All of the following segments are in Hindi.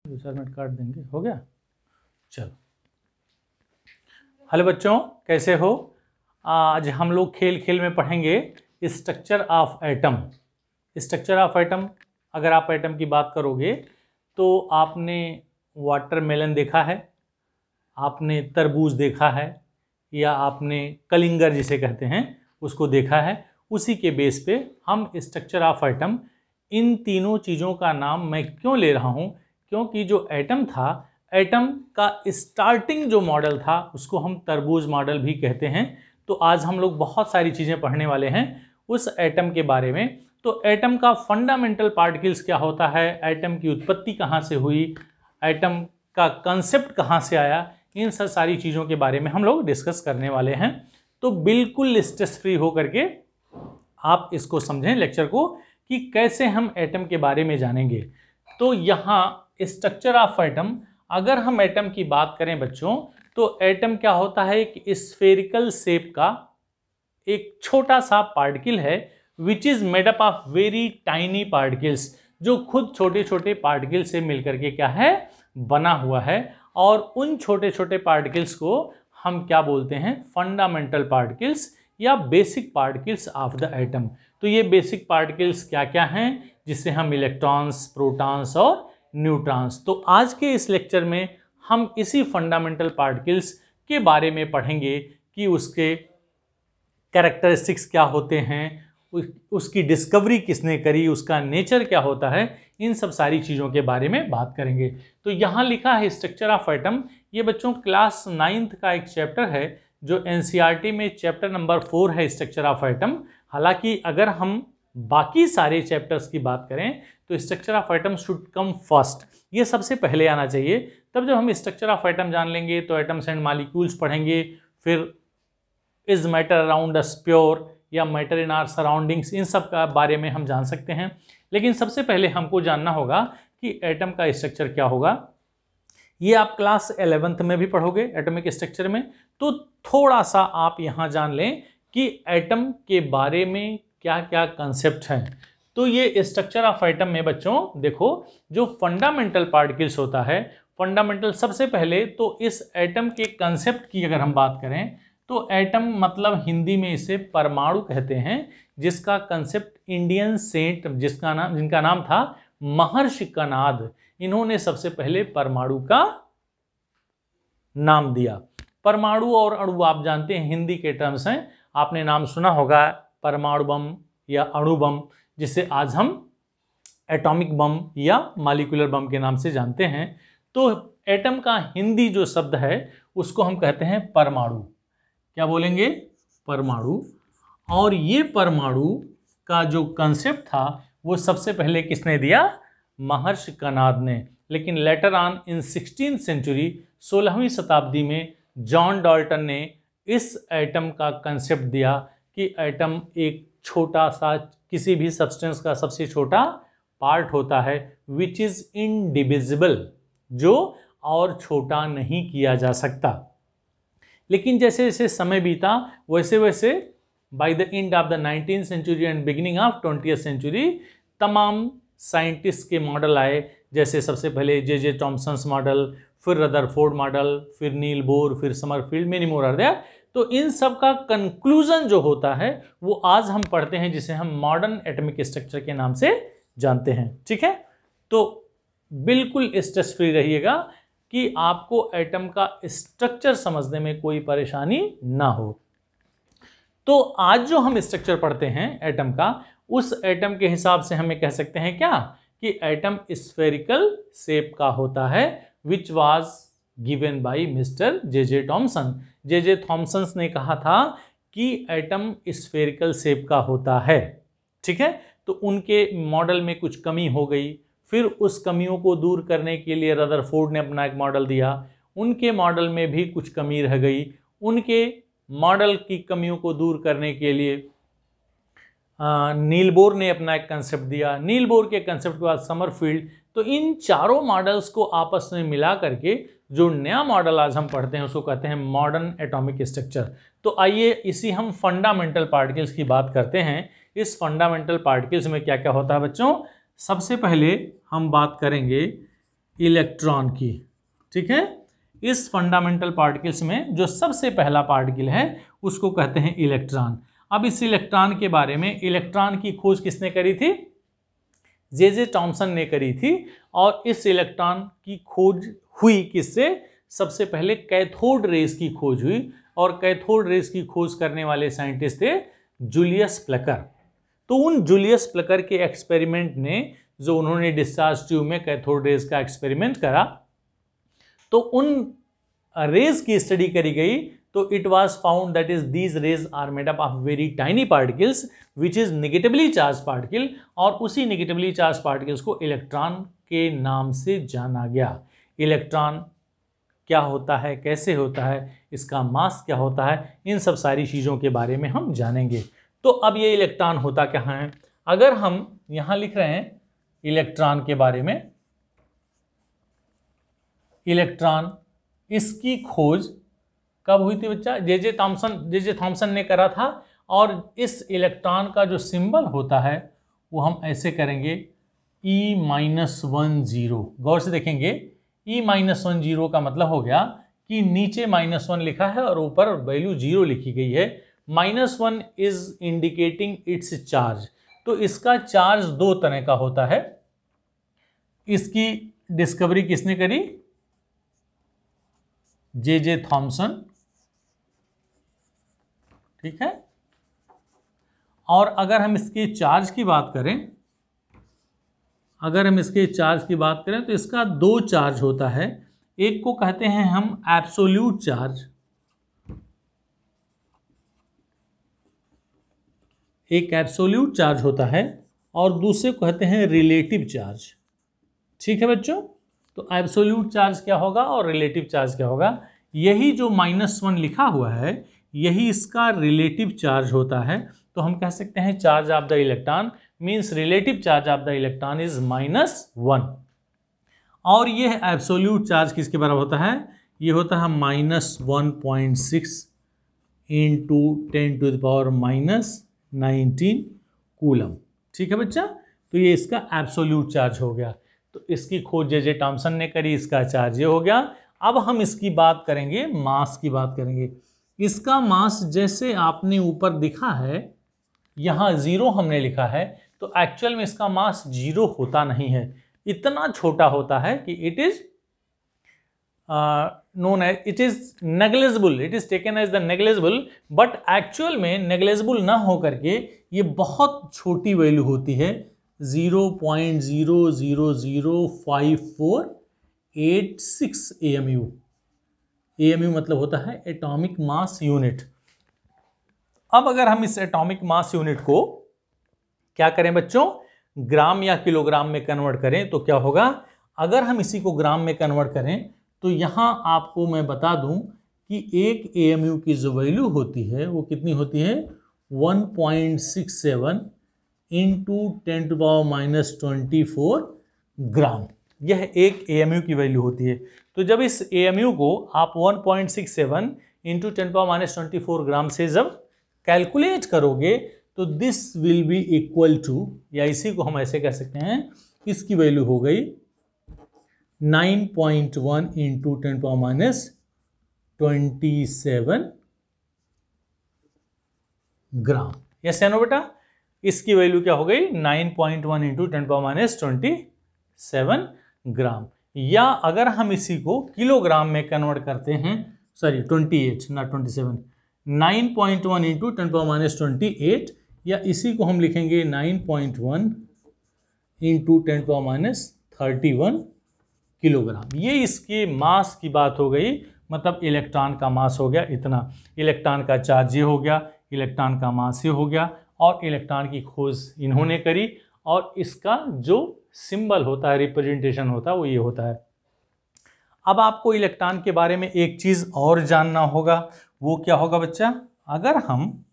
2 4 मिनट काट देंगे, हो गया। चलो, हेलो बच्चों, कैसे हो? आज हम लोग खेल खेल में पढ़ेंगे structure of atom. Structure of atom, अगर आप एटम की बात करोगे तो आपने वाटरमेलन देखा है, आपने तरबूज देखा है, या आपने कलिंगर जिसे कहते हैं उसको देखा है। उसी के बेस पे हम स्ट्रक्चर ऑफ एटम, इन तीनों चीज़ों का नाम मैं क्यों ले रहा हूँ, क्योंकि जो एटम था, एटम का स्टार्टिंग जो मॉडल था उसको हम तरबूज मॉडल भी कहते हैं। तो आज हम लोग बहुत सारी चीज़ें पढ़ने वाले हैं उस एटम के बारे में। तो एटम का फंडामेंटल पार्टिकल्स क्या होता है, एटम की उत्पत्ति कहाँ से हुई, एटम का कंसेप्ट कहाँ से आया, इन सब सारी चीज़ों के बारे में हम लोग डिस्कस करने वाले हैं। तो बिल्कुल स्ट्रेस फ्री हो करके आप इसको समझें लेक्चर को कि कैसे हम एटम के बारे में जानेंगे। तो यहाँ स्ट्रक्चर ऑफ एटम, अगर हम एटम की बात करें बच्चों, तो एटम क्या होता है, एक स्फेरिकल शेप का एक छोटा सा पार्टिकल है which is made up of very tiny particles, जो खुद छोटे छोटे पार्टिकल से मिलकर के क्या है, बना हुआ है। और उन छोटे छोटे पार्टिकल्स को हम क्या बोलते हैं, फंडामेंटल पार्टिकल्स या basic particles of the atom. तो ये बेसिक पार्टिकल्स क्या क्या हैं, जिससे हम इलेक्ट्रॉन्स, प्रोटॉन्स और न्यूट्रॉन्स। तो आज के इस लेक्चर में हम इसी फंडामेंटल पार्टिकल्स के बारे में पढ़ेंगे कि उसके कैरेक्टरिस्टिक्स क्या होते हैं, उसकी डिस्कवरी किसने करी, उसका नेचर क्या होता है, इन सब सारी चीज़ों के बारे में बात करेंगे। तो यहाँ लिखा है स्ट्रक्चर ऑफ एटम, ये बच्चों क्लास 9th का एक चैप्टर है जो एनसीईआरटी में चैप्टर नंबर 4 है, स्ट्रक्चर ऑफ एटम। हालांकि अगर हम बाकी सारे चैप्टर्स की बात करें तो structure of atom should come first, ये सबसे पहले आना चाहिए। तब जब हम स्ट्रक्चर ऑफ एटम जान लेंगे तो एटम्स एंड मॉलिक्यूल्स पढ़ेंगे, फिर is matter around us pure या मैटर इन आवर सराउंडिंग्स, इन सब का बारे में हम जान सकते हैं। लेकिन सबसे पहले हमको जानना होगा कि एटम का स्ट्रक्चर क्या होगा। ये आप क्लास 11th में भी पढ़ोगे एटॉमिक स्ट्रक्चर में। तो थोड़ा सा आप यहाँ जान लें कि एटम के बारे में क्या क्या कंसेप्ट हैं। तो ये स्ट्रक्चर ऑफ एटम में बच्चों देखो, जो फंडामेंटल पार्टिकल्स होता है, फंडामेंटल सबसे पहले तो इस एटम के कंसेप्ट की अगर हम बात करें तो एटम मतलब हिंदी में इसे परमाणु कहते हैं, जिसका कंसेप्ट इंडियन सेंट जिनका नाम था महर्षि कणाद, इन्होंने सबसे पहले परमाणु का नाम दिया। परमाणु और अणु आप जानते हैं हिंदी के टर्म्स हैं, आपने नाम सुना होगा परमाणु बम या अणु बम, जिसे आज हम एटॉमिक बम या मॉलिक्यूलर बम के नाम से जानते हैं। तो एटम का हिंदी जो शब्द है उसको हम कहते हैं परमाणु। क्या बोलेंगे, परमाणु। और ये परमाणु का जो कंसेप्ट था वो सबसे पहले किसने दिया, महर्षि कणाद ने। लेकिन later on in 16th century, 16वीं शताब्दी में जॉन डाल्टन ने इस एटम का कंसेप्ट दिया कि एटम एक छोटा सा, किसी भी सब्सटेंस का सबसे छोटा पार्ट होता है विच इज इनडिविजिबल, जो और छोटा नहीं किया जा सकता। लेकिन जैसे जैसे समय बीता वैसे वैसे by the end of the 19th century and beginning of 20th century तमाम साइंटिस्ट के मॉडल आए। जैसे सबसे पहले जे थॉमसन्स मॉडल, फिर रदरफोर्ड मॉडल, फिर नील बोर, फिर Sommerfeld, many more are there. तो इन सब का कंक्लूजन जो होता है वो आज हम पढ़ते हैं, जिसे हम मॉडर्न एटॉमिक स्ट्रक्चर के नाम से जानते हैं। ठीक है, तो बिल्कुल स्ट्रेस फ्री रहिएगा कि आपको एटम का स्ट्रक्चर समझने में कोई परेशानी ना हो। तो आज जो हम स्ट्रक्चर पढ़ते हैं एटम का, उस एटम के हिसाब से हमें कह सकते हैं क्या कि एटम स्फेरिकल शेप का होता है, which was given by mister J Thomson. J Thomson ने कहा था कि एटम स्फेरिकल शेप का होता है। ठीक है, तो उनके मॉडल में कुछ कमी हो गई, फिर उस कमियों को दूर करने के लिए रदरफोर्ड ने अपना एक मॉडल दिया, उनके मॉडल में भी कुछ कमी रह गई, उनके मॉडल की कमियों को दूर करने के लिए नील बोर ने अपना एक कंसेप्ट दिया, नील बोर के कंसेप्ट के बाद समरफील्ड। तो इन चारों मॉडल्स को आपस में मिला करके जो नया मॉडल आज हम पढ़ते हैं उसको कहते हैं मॉडर्न एटॉमिक स्ट्रक्चर। तो आइए इसी हम फंडामेंटल पार्टिकल्स की बात करते हैं। इस फंडामेंटल पार्टिकल्स में क्या क्या होता है बच्चों, सबसे पहले हम बात करेंगे इलेक्ट्रॉन की। ठीक है, इस फंडामेंटल पार्टिकल्स में जो सबसे पहला पार्टिकल है उसको कहते हैं इलेक्ट्रॉन। अब इस इलेक्ट्रॉन के बारे में, इलेक्ट्रॉन की खोज किसने करी थी? जे थॉमसन ने करी थी। और इस इलेक्ट्रॉन की खोज हुई किससे? सबसे पहले कैथोड रेस की खोज हुई, और कैथोड रेस की खोज करने वाले साइंटिस्ट थे जूलियस प्लकर। तो उन जूलियस प्लकर के एक्सपेरिमेंट ने, जो उन्होंने डिस्चार्ज ट्यूब में कैथोड रेस का एक्सपेरिमेंट करा, तो उन रेज की स्टडी करी गई। तो it was found that is these rays are made up of very tiny particles which is negatively charge particle, और उसी नेगेटिवली चार्ज पार्टिकल्स को इलेक्ट्रॉन के नाम से जाना गया। इलेक्ट्रॉन क्या होता है, कैसे होता है, इसका मास क्या होता है, इन सब सारी चीज़ों के बारे में हम जानेंगे। तो अब ये इलेक्ट्रॉन होता क्या है? अगर हम यहाँ लिख रहे हैं इलेक्ट्रॉन के बारे में, इलेक्ट्रॉन, इसकी खोज कब हुई थी बच्चा? जे थॉमसन ने करा था। और इस इलेक्ट्रॉन का जो सिंबल होता है वो हम ऐसे करेंगे E-10। गौर से देखेंगे, E-10 का मतलब हो गया कि नीचे -1 लिखा है और ऊपर वैल्यू 0 लिखी गई है। -1 इज इंडिकेटिंग इट्स चार्ज। तो इसका चार्ज दो तरह का होता है। इसकी डिस्कवरी किसने करी? J Thomson. ठीक है, और अगर हम इसके चार्ज की बात करें, तो इसका दो चार्ज होता है। एक को कहते हैं हम एब्सोल्यूट चार्ज, एक एब्सोल्यूट चार्ज होता है, और दूसरे को कहते हैं रिलेटिव चार्ज। ठीक है बच्चों, तो एब्सोल्यूट चार्ज क्या होगा और रिलेटिव चार्ज क्या होगा? यही जो -1 लिखा हुआ है, यही इसका रिलेटिव चार्ज होता है। तो हम कह सकते हैं charge of the electron means relative charge of the electron is -1। और यह एब्सोल्यूट चार्ज किसके बराबर होता है? ये होता है -1.6 इंटू 10⁻⁻19 कूलम। ठीक है बच्चा, तो ये इसका एब्सोल्यूट चार्ज हो गया। तो इसकी खोज जे थॉमसन ने करी, इसका चार्ज ये हो गया। अब हम इसकी बात करेंगे, मास की बात करेंगे। इसका मास जैसे आपने ऊपर दिखा है, यहाँ 0 हमने लिखा है, तो एक्चुअल में इसका मास 0 होता नहीं है। इतना छोटा होता है कि it is known as, it is negligible, it is taken as the negligible, but actual में नेग्लिजिबल ना हो करके ये बहुत छोटी वैल्यू होती है, 0.0005486 AMU। AMU मतलब होता है एटॉमिक मास यूनिट। अब अगर हम इस एटॉमिक मास यूनिट को क्या करें बच्चों, ग्राम या किलोग्राम में कन्वर्ट करें, तो क्या होगा? अगर हम इसी को ग्राम में कन्वर्ट करें, तो यहाँ आपको मैं बता दूं कि एक AMU की जो वैल्यू होती है वो कितनी होती है? 1.67 इंटू 10⁻⁻24 ग्राम। यह एक AMU की वैल्यू होती है। तो जब इस AMU को आप 1.67 इंटू 10⁻⁻24 ग्राम से जब कैलकुलेट करोगे, तो this will be equal to, या इसी को हम ऐसे कह सकते हैं, इसकी वैल्यू हो गई 9.1 इंटू 10⁻27 ग्राम। यस या नो बेटा? इसकी वैल्यू क्या हो गई? 9.1 इंटू 10⁻27 ग्राम। या अगर हम इसी को किलोग्राम में कन्वर्ट करते हैं, सॉरी 28 नॉट 27, 9.1 इंटू 10⁻28, या इसी को हम लिखेंगे 9.1 इंटू 10⁻31 किलोग्राम। ये इसके मास की बात हो गई, मतलब इलेक्ट्रॉन का मास हो गया इतना। इलेक्ट्रॉन का चार्ज ये हो गया, इलेक्ट्रॉन का मास ये हो गया, और इलेक्ट्रॉन की खोज इन्होंने करी, और इसका जो सिंबल होता है, रिप्रेजेंटेशन होता है, वो ये होता है। अब आपको इलेक्ट्रॉन के बारे में एक चीज़ और जानना होगा, वो क्या होगा बच्चा? अगर हम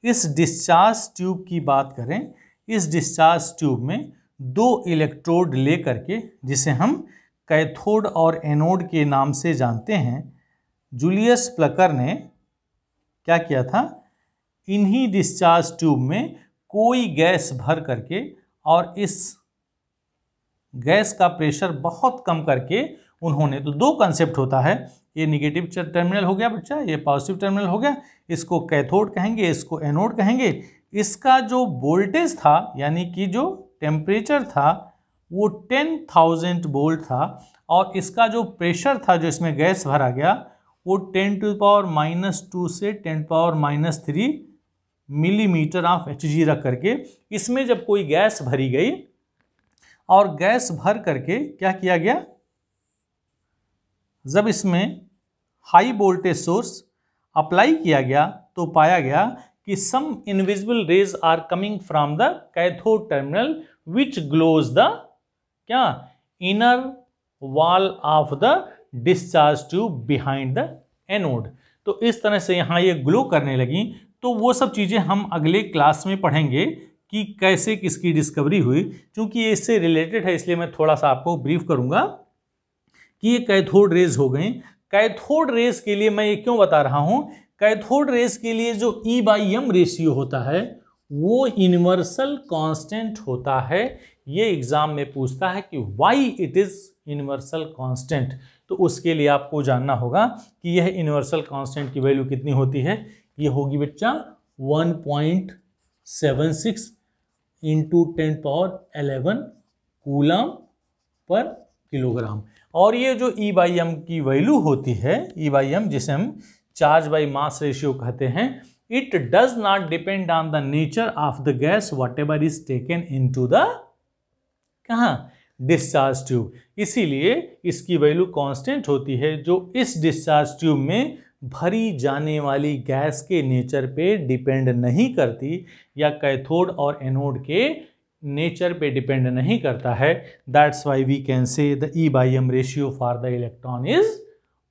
इस डिस्चार्ज ट्यूब की बात करें, इस डिस्चार्ज ट्यूब में दो इलेक्ट्रोड ले करके, जिसे हम कैथोड और एनोड के नाम से जानते हैं, जूलियस प्लकर ने क्या किया था? इन्हीं डिस्चार्ज ट्यूब में कोई गैस भर करके और इस गैस का प्रेशर बहुत कम करके उन्होंने, तो दो कंसेप्ट होता है, ये निगेटिव टर्मिनल हो गया बच्चा, ये पॉजिटिव टर्मिनल हो गया, इसको कैथोड कहेंगे, इसको एनोड कहेंगे। इसका जो वोल्टेज था यानी कि जो टेम्परेचर था वो 10,000 वोल्ट था, और इसका जो प्रेशर था जो इसमें गैस भरा गया वो 10⁻⁻2 से 10⁻³ मिलीमीटर ऑफ Hg रख करके इसमें जब कोई गैस भरी गई और गैस भर करके क्या किया गया, जब इसमें हाई वोल्टेज सोर्स अप्लाई किया गया तो पाया गया कि some invisible rays are coming from the cathode terminal which glows the क्या inner wall of the discharge tube behind the anode. तो इस तरह से यहाँ ये ग्लो करने लगी। तो वो सब चीज़ें हम अगले क्लास में पढ़ेंगे कि कैसे किसकी डिस्कवरी हुई। क्योंकि ये इससे रिलेटेड है इसलिए मैं थोड़ा सा आपको ब्रीफ करूँगा कि ये कैथोड रेज हो गई। कैथोड रेज के लिए मैं ये क्यों बता रहा हूँ, कैथोड रेज के लिए जो E/M रेशियो होता है वो यूनिवर्सल कांस्टेंट होता है। ये एग्जाम में पूछता है कि why it is universal constant. तो उसके लिए आपको जानना होगा कि यह यूनिवर्सल कांस्टेंट की वैल्यू कितनी होती है। ये होगी बच्चा 1.76 इंटू 10⁻11 कूलम पर किलोग्राम। और ये जो E/M की वैल्यू होती है, E/M जिसे हम चार्ज बाई मास रेशियो कहते हैं, it does not depend on the nature of the gas what ever is taken into the कहाँ डिस्चार्ज ट्यूब। इसीलिए इसकी वैल्यू कांस्टेंट होती है जो इस डिस्चार्ज ट्यूब में भरी जाने वाली गैस के नेचर पे डिपेंड नहीं करती या कैथोड और एनोड के नेचर पे डिपेंड नहीं करता है। That's why we can say the E/M ratio for the electron is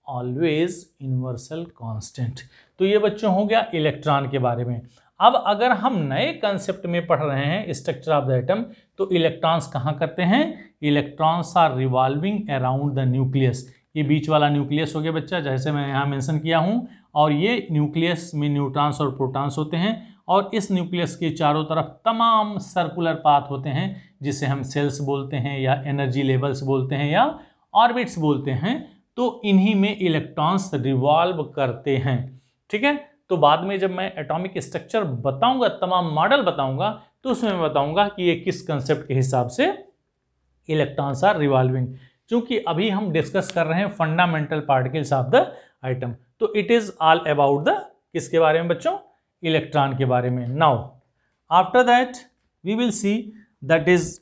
always universal constant. तो ये बच्चों हो गया इलेक्ट्रॉन के बारे में। अब अगर हम नए कंसेप्ट में पढ़ रहे हैं स्ट्रक्चर ऑफ द एटम, तो इलेक्ट्रॉन्स कहाँ करते हैं, electrons are revolving around the nucleus. ये बीच वाला न्यूक्लियस हो गया बच्चा, जैसे मैं यहाँ मेंशन किया हूँ, और ये न्यूक्लियस में न्यूट्रॉन्स और प्रोटॉन्स होते हैं, और इस न्यूक्लियस के चारों तरफ तमाम सर्कुलर पाथ होते हैं जिसे हम सेल्स बोलते हैं या एनर्जी लेवल्स बोलते हैं या ऑर्बिट्स बोलते हैं। तो इन्हीं में इलेक्ट्रॉन्स रिवॉल्व करते हैं। ठीक है, तो बाद में जब मैं एटॉमिक स्ट्रक्चर बताऊंगा, तमाम मॉडल बताऊंगा, तो उसमें मैं बताऊंगा कि ये किस कंसेप्ट के हिसाब से इलेक्ट्रॉन्स आर रिवॉल्विंग। क्योंकि अभी हम डिस्कस कर रहे हैं fundamental particles of the atom, तो it is all about the किसके बारे में बच्चों, इलेक्ट्रॉन के बारे में। Now after that we will see that is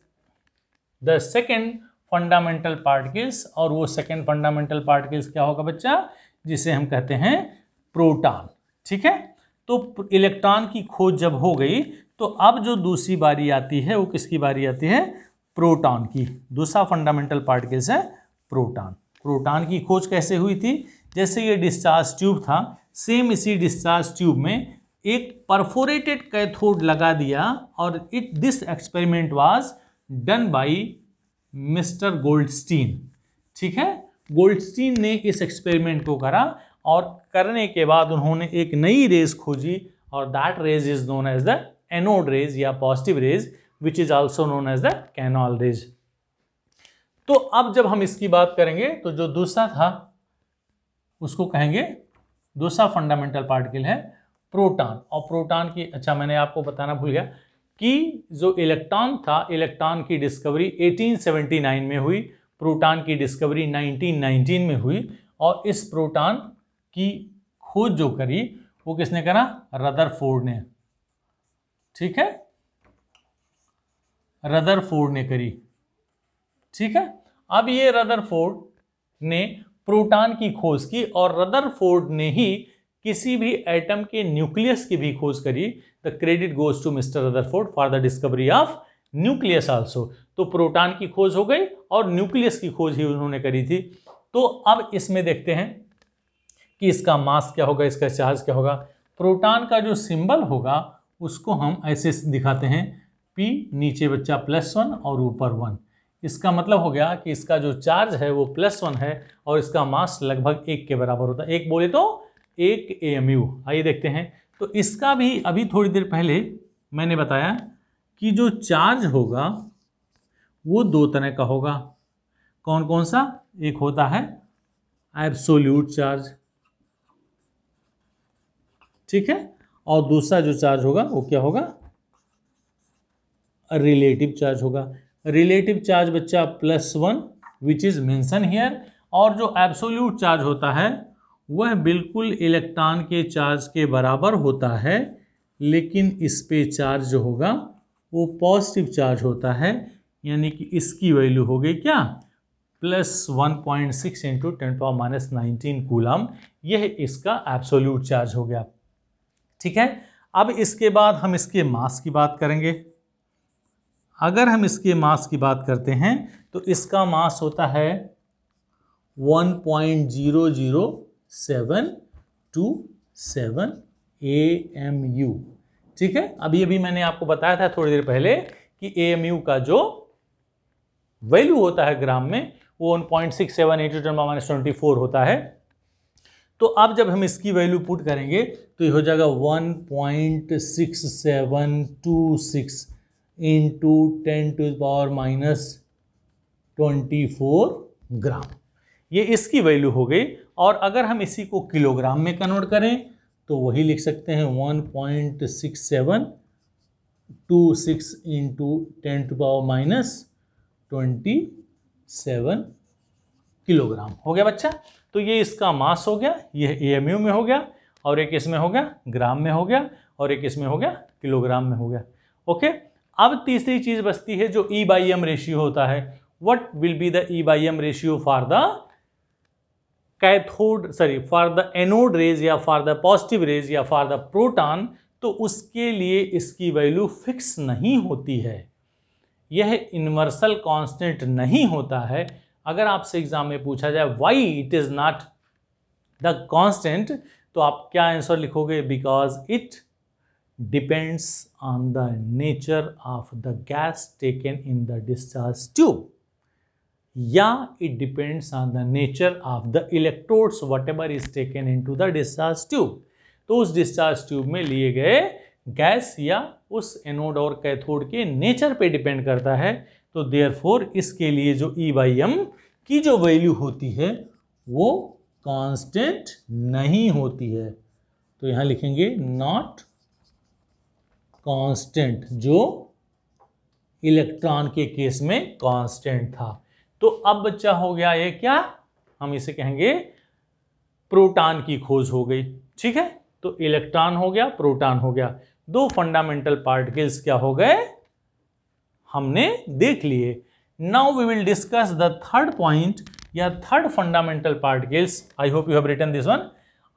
the second fundamental particles, और वो सेकेंड फंडामेंटल पार्टिकल्स क्या होगा बच्चा, जिसे हम कहते हैं प्रोटॉन। ठीक है, तो इलेक्ट्रॉन की खोज जब हो गई तो अब जो दूसरी बारी आती है वो किसकी बारी आती है, प्रोटॉन की। दूसरा फंडामेंटल पार्टिकल्स है प्रोटॉन। प्रोटॉन की खोज कैसे हुई थी, जैसे ये डिस्चार्ज ट्यूब था, सेम इसी डिस्चार्ज ट्यूब में एक परफोरेटेड कैथोड लगा दिया, और this experiment was done by mister Goldstein. ठीक है, गोल्डस्टीन ने इस एक्सपेरिमेंट को करा, और करने के बाद उन्होंने एक नई रेज खोजी, और that rays is known as the anode rays या positive rays, which is also known as the canal rays. तो अब जब हम इसकी बात करेंगे तो जो दूसरा था उसको कहेंगे, दूसरा फंडामेंटल पार्टिकल है प्रोटॉन। और प्रोटॉन की, अच्छा मैंने आपको बताना भूल गया कि जो इलेक्ट्रॉन था, इलेक्ट्रॉन की डिस्कवरी 1879 में हुई, प्रोटॉन की डिस्कवरी 1919 में हुई, और इस प्रोटॉन की खोज जो करी वो किसने करा, रदरफोर्ड ने। ठीक है, रदरफोर्ड ने करी। ठीक है, अब ये रदरफोर्ड ने प्रोटॉन की खोज की, और रदरफोर्ड ने ही किसी भी एटम के न्यूक्लियस की भी खोज करी। The credit goes to mister Rutherford for the discovery of nucleus also. तो प्रोटॉन की खोज हो गई और न्यूक्लियस की खोज ही उन्होंने करी थी। तो अब इसमें देखते हैं कि इसका मास क्या होगा, इसका चार्ज क्या होगा। प्रोटॉन का जो सिंबल होगा उसको हम ऐसे दिखाते हैं, P नीचे बच्चा +1 और ऊपर 1। इसका मतलब हो गया कि इसका जो चार्ज है वो +1 है, और इसका मास लगभग 1 के बराबर होता है। 1 बोले तो 1 AMU। आइए देखते हैं। तो इसका भी अभी थोड़ी देर पहले मैंने बताया कि जो चार्ज होगा वो दो तरह का होगा। कौन कौन सा? एक होता है एब्सोल्यूट चार्ज, ठीक है, और दूसरा जो चार्ज होगा वो क्या होगा? रिलेटिव चार्ज होगा। रिलेटिव चार्ज बच्चा +1 विच इज मेंशन हियर, और जो एब्सोल्यूट चार्ज होता है वह बिल्कुल इलेक्ट्रॉन के चार्ज के बराबर होता है, लेकिन इस पे चार्ज जो होगा वो पॉजिटिव चार्ज होता है, यानी कि इसकी वैल्यू हो गई क्या? +1.6 × 10⁻19 कूलम। यह इसका एब्सोल्यूट चार्ज हो गया, ठीक है। अब इसके बाद हम इसके मास की बात करेंगे। अगर हम इसके मास की बात करते हैं तो इसका मास होता है 1.0072 AMU, ठीक है। अभी मैंने आपको बताया था थोड़ी देर पहले कि AMU का जो वैल्यू होता है ग्राम में वो 1.67 × 10⁻24 होता है। तो अब जब हम इसकी वैल्यू पुट करेंगे तो ये हो जाएगा 1.6726 × 10⁻24 ग्राम, ये इसकी वैल्यू हो गई। और अगर हम इसी को किलोग्राम में कन्वर्ट करें तो वही लिख सकते हैं 1.6726 × 10⁻27 किलोग्राम हो गया बच्चा। तो ये इसका मास हो गया, ये AMU में हो गया, और एक इसमें हो गया ग्राम में हो गया, और एक इसमें हो गया किलोग्राम में हो गया। ओके, अब तीसरी चीज बचती है जो E/M रेशियो होता है। What will be the E/M ratio for the cathode, sorry for the anode rays या फॉर द पॉजिटिव रेज या फॉर द प्रोटॉन? तो उसके लिए इसकी वैल्यू फिक्स नहीं होती है, यह यूनिवर्सल कांस्टेंट नहीं होता है। अगर आपसे एग्जाम में पूछा जाए why it is not the constant, तो आप क्या आंसर लिखोगे? Because it depends on the nature of the gas taken in the discharge tube, या it depends on the nature of the electrodes whatever is taken into the discharge tube. तो उस डिस्चार्ज ट्यूब में लिए गए गैस या उस एनोड और कैथोड के नेचर पे डिपेंड करता है। तो देयरफॉर इसके लिए जो E/M की जो वैल्यू होती है वो कांस्टेंट नहीं होती है। तो यहां लिखेंगे नॉट कांस्टेंट, जो इलेक्ट्रॉन के केस में कांस्टेंट था। तो अब बच्चा हो गया ये क्या? हम इसे कहेंगे प्रोटॉन की खोज हो गई, ठीक है। तो इलेक्ट्रॉन हो गया, प्रोटॉन हो गया, दो फंडामेंटल पार्टिकल्स क्या हो गए? हमने देख लिए। Now we will discuss the third point या third fundamental particles. I hope you have written this one.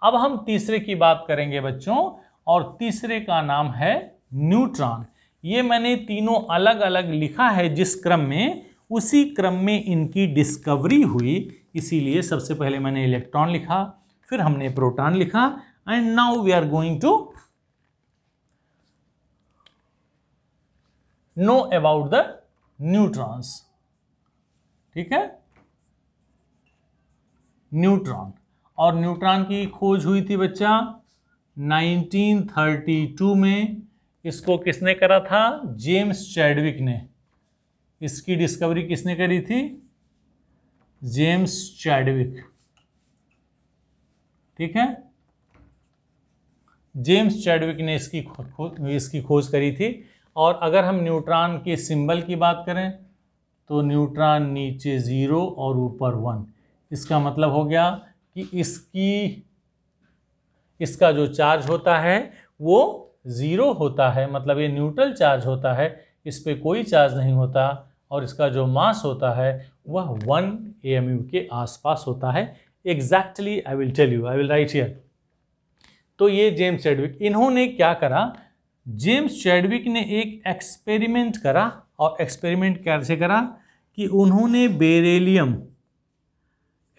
अब हम तीसरे की बात करेंगे बच्चों, और तीसरे का नाम है न्यूट्रॉन। ये मैंने तीनों अलग अलग लिखा है जिस क्रम में, उसी क्रम में इनकी डिस्कवरी हुई, इसीलिए सबसे पहले मैंने इलेक्ट्रॉन लिखा, फिर हमने प्रोटॉन लिखा, and now we are going to know about the neutrons, ठीक है। न्यूट्रॉन, और न्यूट्रॉन की खोज हुई थी बच्चा 1932 में। इसको किसने करा था? जेम्स चैडविक ने। इसकी डिस्कवरी किसने करी थी? जेम्स चैडविक, ठीक है। जेम्स चैडविक ने इसकी खोज करी थी। और अगर हम न्यूट्रॉन के सिंबल की बात करें तो न्यूट्रॉन नीचे 0 और ऊपर 1। इसका मतलब हो गया कि इसका जो चार्ज होता है वो 0 होता है, मतलब ये न्यूट्रल चार्ज होता है, इस पे कोई चार्ज नहीं होता, और इसका जो मास होता है वह 1 AMU के आसपास होता है। Exactly I will tell you, I will write here. तो ये जेम्स चैडविक, इन्होंने क्या करा? जेम्स चैडविक ने एक एक्सपेरिमेंट करा, और एक्सपेरिमेंट कैसे करा कि उन्होंने बेरिलियम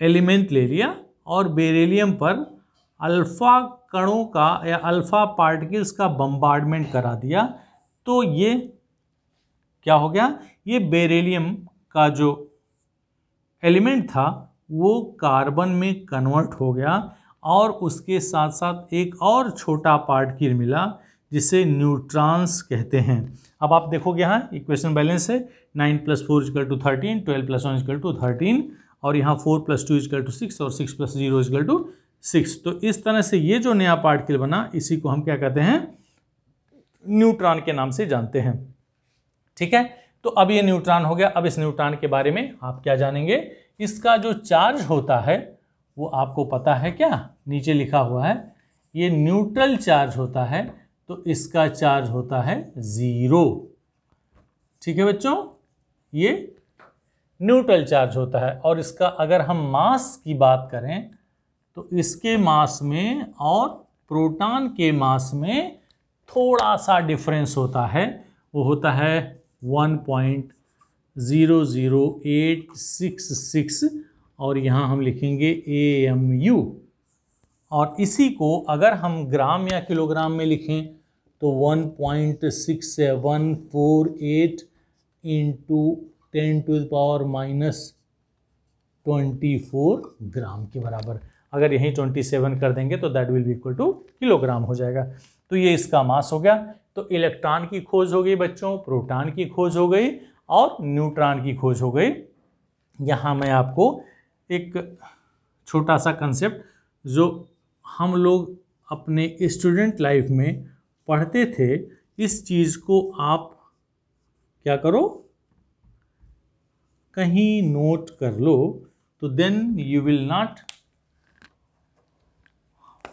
एलिमेंट ले लिया और बेरिलियम पर अल्फा कणों का या अल्फा पार्टिकल्स का बम्बार्डमेंट करा दिया। तो ये क्या हो गया? ये बेरिलियम का जो एलिमेंट था वो कार्बन में कन्वर्ट हो गया, और उसके साथ साथ एक और छोटा पार्टिकल मिला जिसे न्यूट्रॉन्स कहते हैं। अब आप देखोगे यहाँ इक्वेशन बैलेंस है, 9 + 4 = 13, 12 + 1 = 13, और यहाँ 4 + 2 = 6 और 6 + 0 = 6। तो इस तरह से ये जो नया पार्टिकल बना, इसी को हम क्या कहते हैं, न्यूट्रॉन के नाम से जानते हैं। ठीक है, तो अब ये न्यूट्रॉन हो गया। अब इस न्यूट्रॉन के बारे में आप क्या जानेंगे, इसका जो चार्ज होता है वो आपको पता है क्या, नीचे लिखा हुआ है, ये न्यूट्रल चार्ज होता है, तो इसका चार्ज होता है 0। ठीक है बच्चों, ये न्यूट्रल चार्ज होता है। और इसका अगर हम मास की बात करें तो इसके मास में और प्रोटॉन के मास में थोड़ा सा डिफरेंस होता है, वो होता है 1.00866, और यहाँ हम लिखेंगे AMU। और इसी को अगर हम ग्राम या किलोग्राम में लिखें तो 1.6748 × 10⁻⁻24 ग्राम के बराबर। अगर यहीं 27 कर देंगे तो that will be equal to kilogram हो जाएगा। तो ये इसका मास हो गया। तो इलेक्ट्रॉन की खोज हो गई बच्चों, प्रोटॉन की खोज हो गई और न्यूट्रॉन की खोज हो गई। यहाँ मैं आपको एक छोटा सा कंसेप्ट जो हम लोग अपने स्टूडेंट लाइफ में पढ़ते थे, इस चीज़ को आप क्या करो, कहीं नोट कर लो, तो then you will not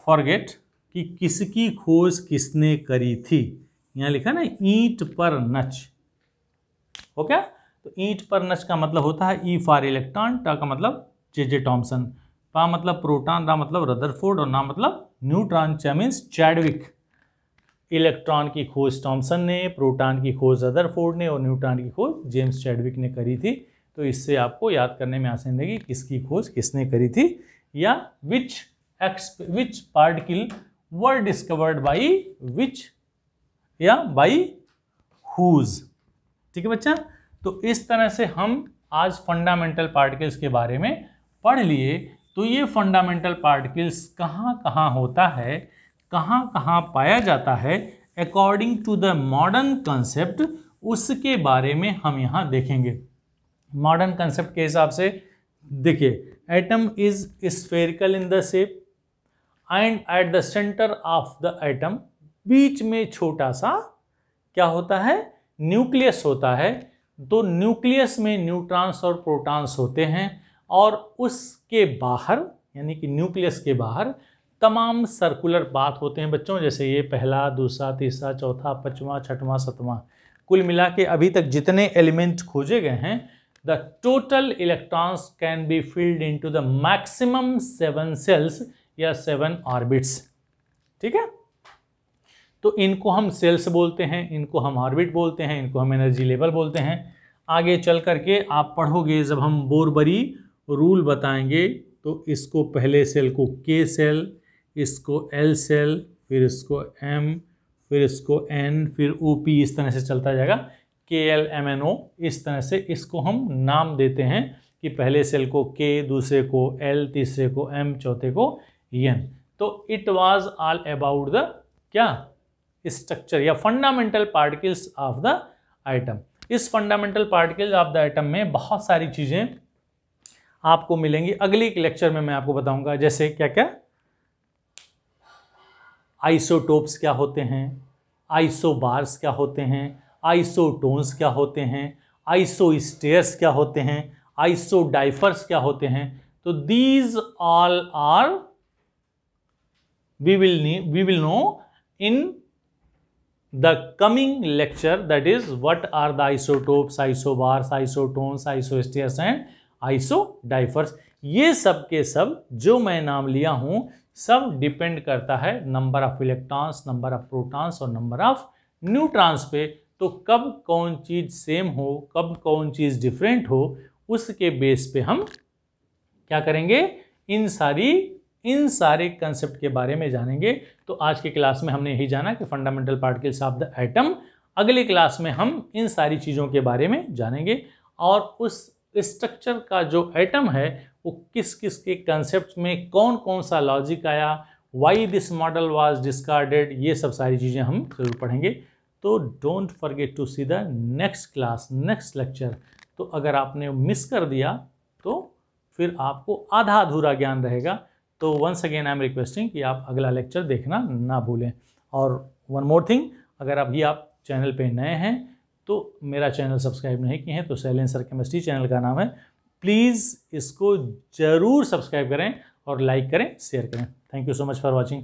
forget कि किसकी खोज किसने करी थी। यहाँ लिखा ना, ईंट पर नच, हो क्या? तो ईंट पर नच का मतलब होता है ई फॉर इलेक्ट्रॉन, टा का मतलब जे टॉमसन, पा मतलब प्रोटॉन, रा मतलब रदरफोर्ड और ना मतलब न्यूट्रॉन, चा मीन्स चैडविक। इलेक्ट्रॉन की खोज टॉमसन ने, प्रोटॉन की खोज रदरफोर्ड ने और न्यूट्रॉन की खोज जेम्स चैडविक ने करी थी। तो इससे आपको याद करने में आसानी रहेगी किसकी खोज किसने करी थी, या which particle were discovered by which या बाई हुज। ठीक है बच्चा, तो इस तरह से हम आज फंडामेंटल पार्टिकल्स के बारे में पढ़ लिए। तो ये फंडामेंटल पार्टिकल्स कहाँ कहाँ होता है, कहाँ कहाँ पाया जाता है according to the modern concept, उसके बारे में हम यहाँ देखेंगे। मॉडर्न कंसेप्ट के हिसाब से देखिए, atom is spherical in the shape and at the centre of the atom, बीच में छोटा सा क्या होता है, न्यूक्लियस होता है। तो न्यूक्लियस में न्यूट्रॉन्स और प्रोटॉन्स होते हैं, और उसके बाहर यानी कि न्यूक्लियस के बाहर तमाम सर्कुलर पाथ होते हैं बच्चों, जैसे ये पहला, दूसरा, तीसरा, चौथा, पांचवा, छठवां, सातवां, कुल मिला के अभी तक जितने एलिमेंट खोजे गए हैं, the total electrons can be filled into the maximum 7 shells या 7 ऑर्बिट्स। ठीक है, तो इनको हम सेल्स बोलते हैं, इनको हम ऑर्बिट बोलते हैं, इनको हम एनर्जी लेवल बोलते हैं। आगे चल करके आप पढ़ोगे, जब हम बोरबरी रूल बताएंगे, तो इसको पहले सेल को के सेल, इसको एल सेल, फिर इसको एम, फिर इसको एन, फिर ओ पी, इस तरह से चलता जाएगा, के एल एम एन ओ, इस तरह से इसको हम नाम देते हैं कि पहले सेल को के, दूसरे को एल, तीसरे को एम, चौथे को एन। तो it was all about the क्या, स्ट्रक्चर या fundamental particles of the atom. इस fundamental particles of the atom में बहुत सारी चीज़ें आपको मिलेंगी। अगली लेक्चर में मैं आपको बताऊंगा, जैसे क्या क्या आइसोटोप्स क्या होते हैं, आइसोबार्स क्या होते हैं, आइसोटोन्स क्या होते हैं, आइसोस्टेयर्स क्या होते हैं, आइसोडाइफर्स क्या होते हैं। तो these all are we will know in the coming lecture, that is what are the isotopes, isobars, isotones, isosteres and isodiffers। ये सब के सब जो मैं नाम लिया हूं, सब डिपेंड करता है number of electrons, number of protons और नंबर ऑफ न्यूट्रॉन्स पे। तो कब कौन चीज सेम हो, कब कौन चीज डिफरेंट हो, उसके बेस पे हम क्या करेंगे, इन सारे कंसेप्ट के बारे में जानेंगे। तो आज की क्लास में हमने यही जाना कि fundamental particles of the atom. अगली क्लास में हम इन सारी चीज़ों के बारे में जानेंगे, और उस स्ट्रक्चर का जो एटम है वो किस किस के कंसेप्ट में कौन कौन सा लॉजिक आया, why this model was discarded, ये सब सारी चीज़ें हम जरूर पढ़ेंगे। तो don't forget to see the next class, next lecture. तो अगर आपने मिस कर दिया तो फिर आपको आधा अधूरा ज्ञान रहेगा। तो once again I am requesting कि आप अगला लेक्चर देखना ना भूलें। और वन मोर थिंग, अगर अभी आप चैनल पे नए हैं तो मेरा चैनल सब्सक्राइब नहीं किए हैं तो शैलेंद्र सर केमिस्ट्री चैनल का नाम है, प्लीज़ इसको ज़रूर सब्सक्राइब करें और लाइक करें, शेयर करें। Thank you so much for watching.